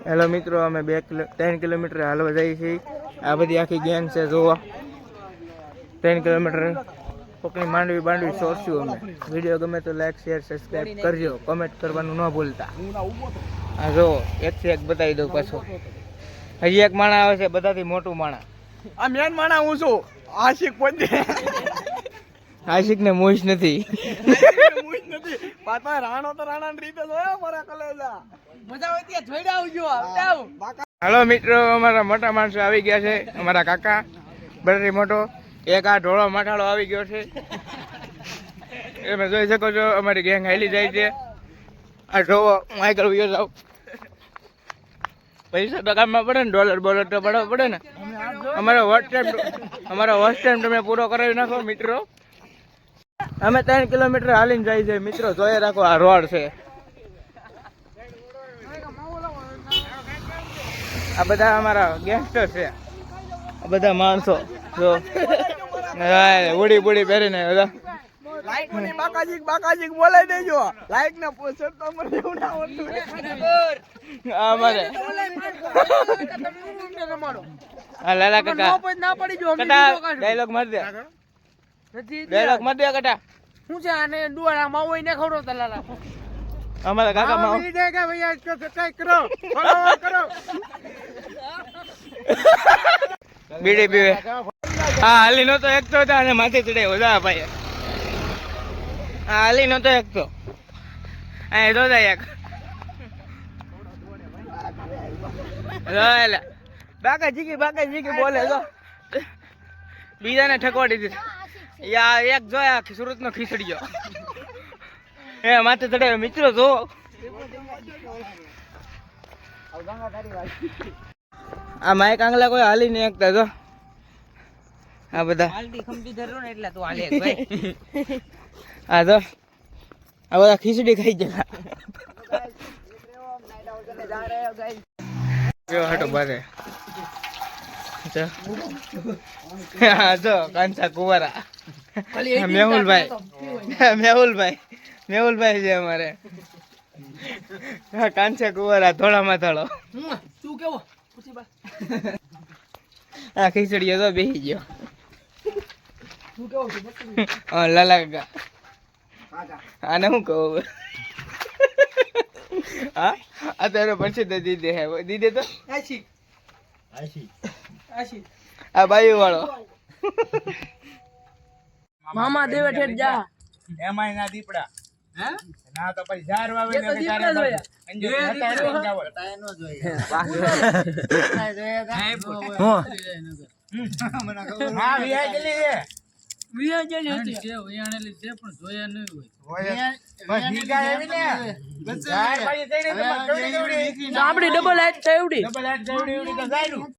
Hello મિત્રો, અમે 3 kilometre હાલવા જઈએ છીએ. આ બધી આખી ગેંગ છે. જોવા 3 કિલોમીટર કોકની માંડવી સોરશું અમે. વિડીયો ગમે તો લાઈક શેર સબસ્ક્રાઈબ કરજો, કોમેન્ટ કરવાનું ન ભૂલતા. હા જો એકથી એક બતાવી દઉં પાછો. હજી એક માણા આવે છે, બધાથી મોટું માણા. આ મેન માણા હું છું. આશિક પોતે આશિક ને મોહિશ નથી. મુઈ નથી પાતા રાણો તો રાણા ની રીતે જોયો મારા કલેજા. મજા હોય ત્યાં જોઈડા આવજો. હાલો મિત્રો, અમારા મોટા માણસો આવી ગયા છે. અમારા કાકા બધાથી મોટો એક આ ઢોળો માઠાળો આવી ગયો છે. તમે જોઈ શકો છો અમારી ગેંગ હાલી જાય છે. આ ઢોળો માઇકલ વિયો જાવ. પૈસા તો કામમાં પડે ને, ડોલર બોલર તો પડવા પડે ને. અમારો વોચ ટાઈમ તમે પૂરો કરાવી નાખો મિત્રો. અમે 3 કિલોમીટર હાલીને જાય છે મિત્રો. જોઈ રાખો આ રોડ છે. આ બધા અમારા ગેંગસ્ટર છે. આ બધા માણસો જો ઉડી બુડી પહેરીને બધા લાઈક મને બાકાજી બોલાઈ દેજો. લાઈક ના પોસ્ટ તો મને એવું ના આવડતું. અમારે હા લાલા કાકા ના પડી જો ડાયલોગ માર દે. ડાયલોગ માર દે કાકા. હું છે આને ડુઆ માવો ને ખવડો તલાલા. અમારા કાકા માં મિલી જાય કે ભૈયા સબસ્ક્રાઇબ કરો, ફોલો કરો. બીડી પીવે. હા હાલી નો તો એક તો હતા અને માથે ચડ્યો જા ભાઈ. હા હાલી નો તો એક તો અહીં તો એક બાકાજી બોલે તો બીજાને ઠકવાડી દીધી. યા એક જોયા સુરત નો ખીચડીયો એ માથે ચડાવ્યો મિત્રો. જો આ માઈક આંગલા કોઈ હાલી નહીં એકતા. જો આ બધા હા તો આ બધા ખીચડી ખાઈ ગયા. હટો બારે હા જો કાંસા કુંવારા મેહુલભાઈ છે અમારે. કાંસા કુંવારા થોડામાં થોડો. તું કેવો આ ખીચડીઓ તો બેસી ગયો. તું કેવો લાલા કાકા આને શું કહું. હા અત્યારે પછી તો દીદે હે દીદે તો આ બાયુ વાળો મામા દેવે ઠેઠ જા. એમાંય ના દીપડા ના તો પછી ઝાર વાવે ને આપડી ડબલ હાઈટ છે એવડી.